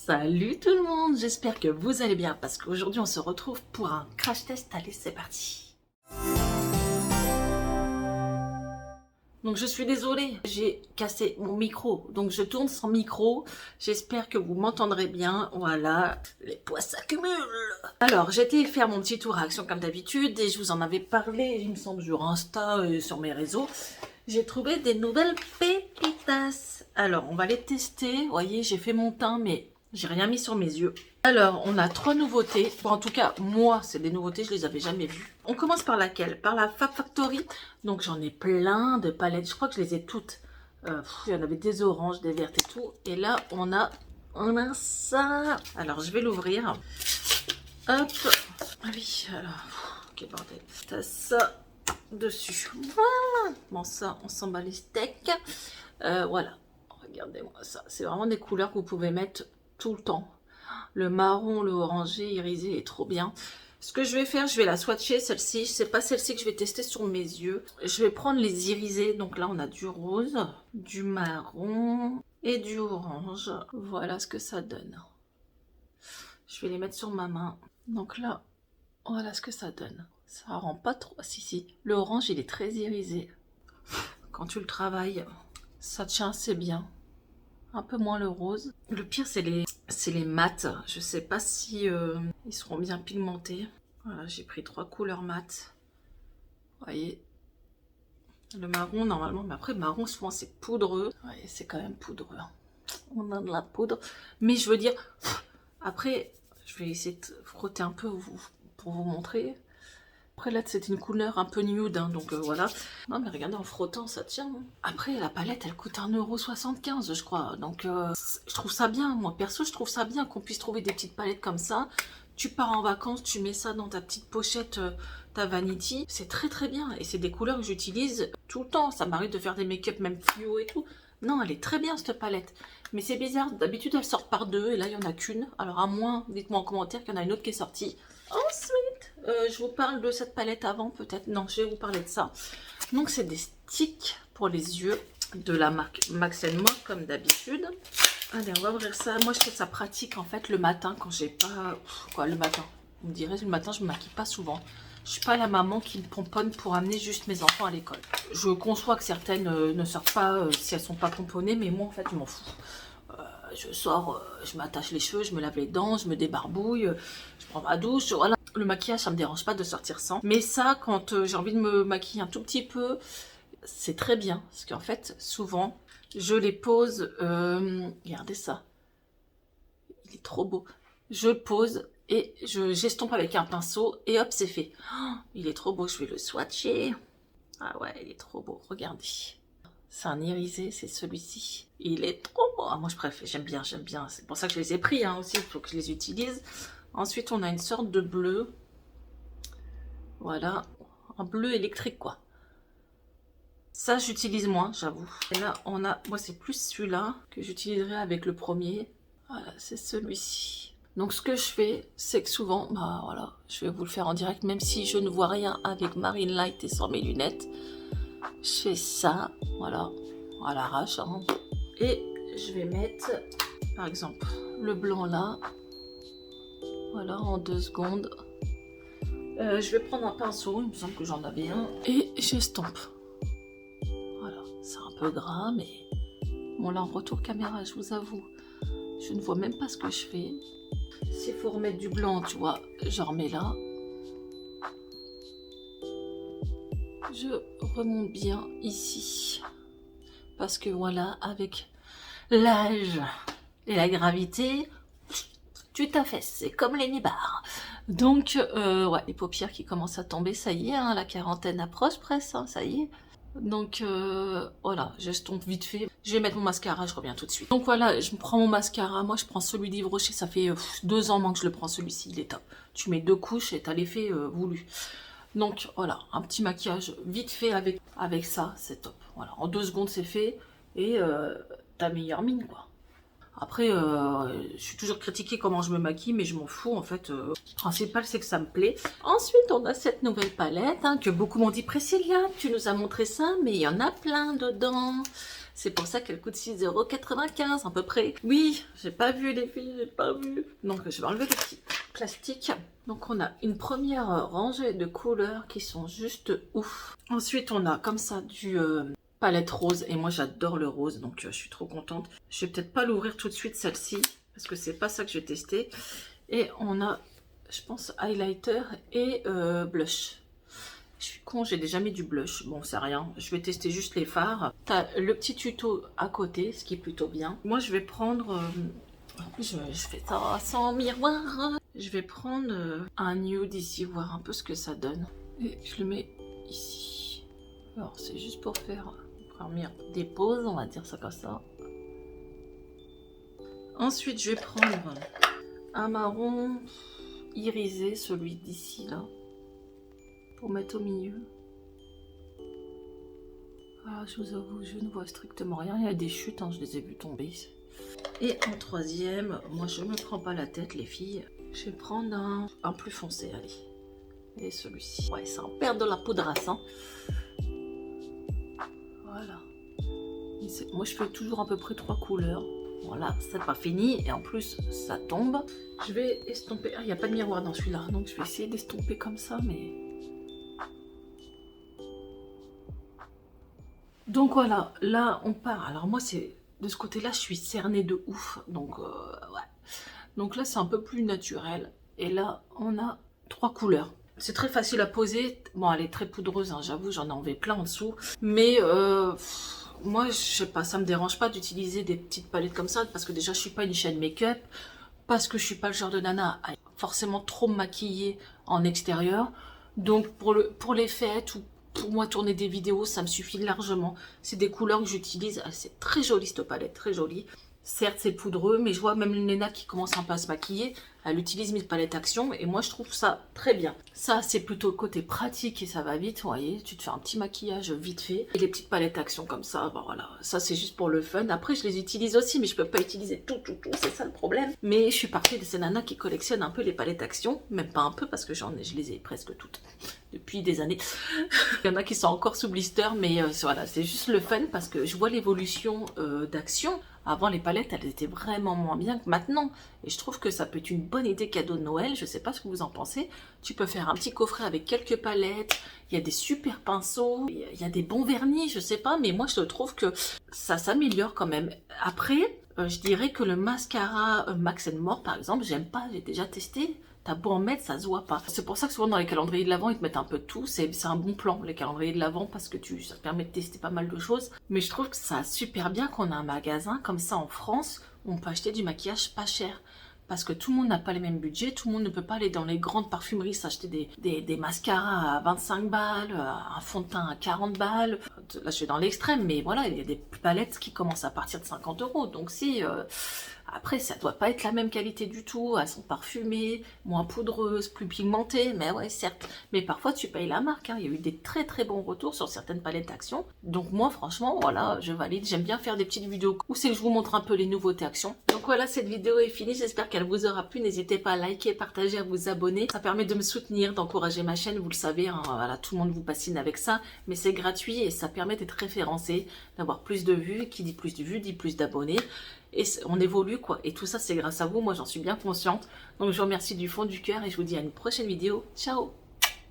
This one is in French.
Salut tout le monde, j'espère que vous allez bien parce qu'aujourd'hui on se retrouve pour un crash test. Allez, c'est parti. Donc je suis désolée, j'ai cassé mon micro, donc je tourne sans micro. J'espère que vous m'entendrez bien. Voilà, les poids s'accumulent. Alors j'étais faire mon petit tour à Action comme d'habitude et je vous en avais parlé, il me semble, sur Insta et sur mes réseaux. J'ai trouvé des nouvelles pépitas. Alors on va les tester. Vous voyez, j'ai fait mon teint mais j'ai rien mis sur mes yeux. Alors, on a 3 nouveautés. Bon, en tout cas, moi, c'est des nouveautés, je les avais jamais vues. On commence par laquelle? Par la Fab Factory. Donc, j'en ai plein de palettes. Je crois que je les ai toutes. Il y en avait des oranges, des vertes et tout. Et là, on a ça. Alors, je vais l'ouvrir. Hop. Ah oui, alors. Ok, bordel. T'as ça dessus. Voilà. Bon, ça, on s'en bat les steaks. Voilà. Regardez-moi ça. C'est vraiment des couleurs que vous pouvez mettre tout le temps. Le marron, le orangé, irisé est trop bien. Ce que je vais faire, je vais la swatcher, celle-ci. C'est pas celle-ci que je vais tester sur mes yeux. Je vais prendre les irisés. Donc là, on a du rose, du marron et du orange. Voilà ce que ça donne. Je vais les mettre sur ma main. Donc là, voilà ce que ça donne. Ça rend pas trop... Si. Le orange, il est très irisé. Quand tu le travailles, ça tient assez bien. Un peu moins le rose. Le pire, c'est les mat. Je sais pas si ils seront bien pigmentés. Voilà, j'ai pris 3 couleurs mat. Vous voyez. Le marron, normalement, mais après, le marron, souvent, c'est poudreux. Vous voyez, c'est quand même poudreux. On a de la poudre. Mais je veux dire, après, je vais essayer de frotter un peu pour vous montrer. Après là c'est une couleur un peu nude, hein, donc voilà. Non mais regardez, en frottant ça tient. Après la palette elle coûte 1,75 € je crois. Donc je trouve ça bien, moi perso je trouve ça bien qu'on puisse trouver des petites palettes comme ça. Tu pars en vacances, tu mets ça dans ta petite pochette, ta vanity. C'est très très bien et c'est des couleurs que j'utilise tout le temps. Ça m'arrive de faire des make-up même fluo et tout. Non, elle est très bien cette palette. Mais c'est bizarre, d'habitude elle sort par deux et là il n'y en a qu'une. Alors à moins, dites-moi en commentaire qu'il y en a une autre qui est sortie. Ensuite, je vous parle de cette palette avant peut-être. Non, je vais vous parler de ça. Donc c'est des sticks pour les yeux de la marque Max & Moi comme d'habitude. Allez, on va ouvrir ça. Moi je trouve ça pratique en fait le matin quand j'ai pas... Quoi, le matin? Vous me direz, le matin je me maquille pas souvent. Je suis pas la maman qui me pomponne pour amener juste mes enfants à l'école. Je conçois que certaines ne sortent pas si elles sont pas pomponnées, mais moi en fait je m'en fous. Je sors, je m'attache les cheveux, je me lave les dents, je me débarbouille, je prends ma douche, voilà. Le maquillage, ça me dérange pas de sortir sans. Mais ça, quand j'ai envie de me maquiller un tout petit peu, c'est très bien. Parce qu'en fait, souvent, je les pose... regardez ça. Il est trop beau. Je le pose et j'estompe avec un pinceau et hop, c'est fait. Oh, il est trop beau, je vais le swatcher. Ah ouais, il est trop beau, regardez. C'est un irisé, c'est celui-ci. Il est trop beau. Ah, moi, je préfère, j'aime bien. C'est pour ça que je les ai pris hein, aussi, il faut que je les utilise. Ensuite, on a une sorte de bleu. Voilà, un bleu électrique, quoi. Ça, j'utilise moins, j'avoue. Et là, on a, moi, c'est plus celui-là que j'utiliserai avec le premier. Voilà, c'est celui-ci. Donc, ce que je fais, c'est que souvent, bah voilà, je vais vous le faire en direct, même si je ne vois rien avec Marine Light et sans mes lunettes. Je fais ça, voilà, à l'arrache. Hein. Et je vais mettre, par exemple, le blanc là. Voilà, en 2 secondes. Je vais prendre un pinceau, il me semble que j'en avais un. Et j'estompe. Voilà, c'est un peu gras, mais... Bon, là, en retour caméra, je vous avoue, je ne vois même pas ce que je fais. S'il faut remettre du blanc, tu vois, j'en remets là. Je remonte bien ici. Parce que voilà, avec l'âge et la gravité, tu t'affaisses, c'est comme les nibards. Donc, ouais, les paupières qui commencent à tomber, ça y est, hein, la quarantaine approche presque, hein, ça y est. Donc, voilà, j'estompe vite fait. Je vais mettre mon mascara, je reviens tout de suite. Donc voilà, je prends mon mascara, moi je prends celui d'Yves Rocher, ça fait 2 ans maintenant que je le prends celui-ci, il est top. Tu mets 2 couches et t'as l'effet voulu. Donc voilà, un petit maquillage vite fait avec ça, c'est top. Voilà, en 2 secondes c'est fait et ta meilleure mine quoi. Après, je suis toujours critiquée comment je me maquille, mais je m'en fous en fait. Le principal c'est que ça me plaît. Ensuite, on a cette nouvelle palette hein, que beaucoup m'ont dit Priscilla, tu nous as montré ça, mais il y en a plein dedans. C'est pour ça qu'elle coûte 6,95 € à peu près. Oui, j'ai pas vu les filles, j'ai pas vu. Donc je vais enlever le petit plastique. Donc on a une première rangée de couleurs qui sont juste ouf. Ensuite on a comme ça du palette rose. Et moi j'adore le rose, donc je suis trop contente. Je vais peut-être pas l'ouvrir tout de suite celle-ci, parce que c'est pas ça que je vais tester. Et on a, je pense, highlighter et blush. Je suis con, j'ai déjà mis du blush. Bon, c'est rien. Je vais tester juste les fards. T'as le petit tuto à côté, ce qui est plutôt bien. Moi, je vais prendre... je fais ça sans miroir. Je vais prendre un nude ici, voir un peu ce que ça donne. Et je le mets ici. Alors, c'est juste pour faire une première dépose, on va dire ça comme ça. Ensuite, je vais prendre un marron irisé, celui d'ici, là. Pour mettre au milieu. Ah, je vous avoue, je ne vois strictement rien. Il y a des chutes, hein, je les ai vues tomber. Et en troisième, moi je me prends pas la tête les filles. Je vais prendre un plus foncé, allez. Et celui-ci. Ouais, ça en perd de la poudrasse, hein. Voilà. Moi je fais toujours à peu près 3 couleurs. Voilà, c'est pas fini. Et en plus, ça tombe. Je vais estomper. Ah, il n'y a pas de miroir dans celui-là. Donc je vais essayer d'estomper comme ça, mais... Donc voilà, là on part. Alors moi c'est de ce côté-là, je suis cernée de ouf. Donc ouais. Donc là c'est un peu plus naturel. Et là on a 3 couleurs. C'est très facile à poser. Bon, elle est très poudreuse, hein, j'avoue, j'en ai enlevé plein en dessous. Mais moi je sais pas, ça me dérange pas d'utiliser des petites palettes comme ça, parce que déjà je suis pas une chaîne make-up, parce que je suis pas le genre de nana à forcément trop me maquiller en extérieur. Donc pour les fêtes ou pour moi, tourner des vidéos, ça me suffit largement. C'est des couleurs que j'utilise. C'est très joli cette palette, très jolie. Certes, c'est poudreux, mais je vois même une nana qui commence un peu à se maquiller. Elle utilise mes palettes action et moi, je trouve ça très bien. Ça, c'est plutôt le côté pratique et ça va vite. Vous voyez, tu te fais un petit maquillage vite fait. Et les petites palettes action comme ça, ben voilà. Ça, c'est juste pour le fun. Après, je les utilise aussi, mais je peux pas utiliser tout. C'est ça le problème. Mais je suis partie de ces nanas qui collectionnent un peu les palettes action. Même pas un peu parce que je les ai presque toutes depuis des années. Il y en a qui sont encore sous blister, mais voilà, c'est juste le fun parce que je vois l'évolution d'action. Avant, les palettes, elles étaient vraiment moins bien que maintenant. Et je trouve que ça peut être une bonne idée cadeau de Noël. Je sais pas ce que vous en pensez. Tu peux faire un petit coffret avec quelques palettes. Il y a des super pinceaux. Il y a des bons vernis, je sais pas. Mais moi, je trouve que ça s'améliore quand même. Après, je dirais que le mascara Max & More, par exemple, j'aime pas. J'ai déjà testé. T'as beau en mettre, ça se voit pas. C'est pour ça que souvent dans les calendriers de l'Avent, ils te mettent un peu de tout. C'est un bon plan, les calendriers de l'Avent, parce que ça te permet de tester pas mal de choses. Mais je trouve que ça super bien qu'on a un magasin comme ça en France, où on peut acheter du maquillage pas cher. Parce que tout le monde n'a pas les mêmes budgets, tout le monde ne peut pas aller dans les grandes parfumeries s'acheter des mascaras à 25 balles, un fond de teint à 40 balles. Là, je suis dans l'extrême, mais voilà, il y a des palettes qui commencent à partir de 50 €. Donc si... Après, ça doit pas être la même qualité du tout. Elles sont parfumées, moins poudreuses, plus pigmentées. Mais ouais, certes. Mais parfois, tu payes la marque. Hein. Il y a eu des très très bons retours sur certaines palettes Action. Donc moi, franchement, voilà, je valide. J'aime bien faire des petites vidéos où c'est que je vous montre un peu les nouveautés Action. Donc voilà, cette vidéo est finie. J'espère qu'elle vous aura plu. N'hésitez pas à liker, partager, à vous abonner. Ça permet de me soutenir, d'encourager ma chaîne. Vous le savez, hein, voilà, tout le monde vous bassine avec ça. Mais c'est gratuit et ça permet d'être référencé, d'avoir plus de vues. Qui dit plus de vues, dit plus d'abonnés. Et on évolue quoi, et tout ça c'est grâce à vous, moi j'en suis bien consciente. Donc je vous remercie du fond du cœur et je vous dis à une prochaine vidéo. Ciao!